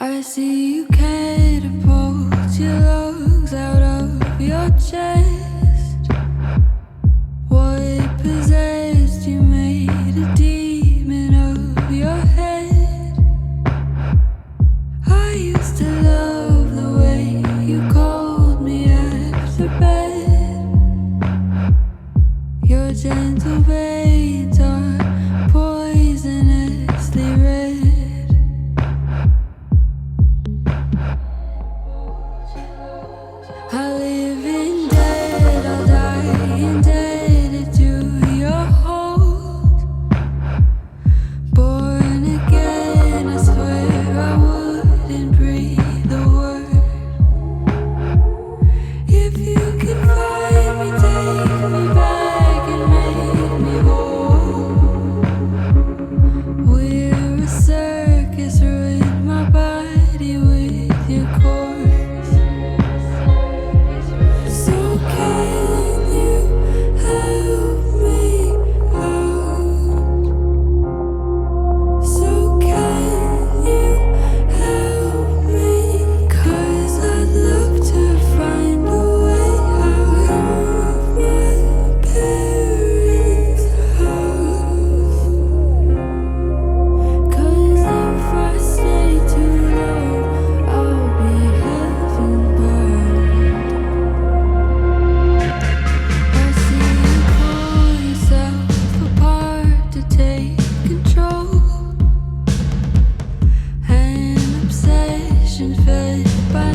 I see you catapult your lungs out of your chest. What possessed you made a demon of your head? I used to love the way you called me after bed. Your gentle veins are poisonously red. I live in debt, I'll die indebted to your hold. Born again, I swear I wouldn't breathe a word. If you can find me, take me back and make me whole. We're a circus, ruin my body with your corpse. So can you help me out? So can you help me? 'Cause I'd love to find a way out of my parents' house. 'Cause if I stay too long, I'll be heaven bound. I see you pull yourself apart to take control. An obsession fed by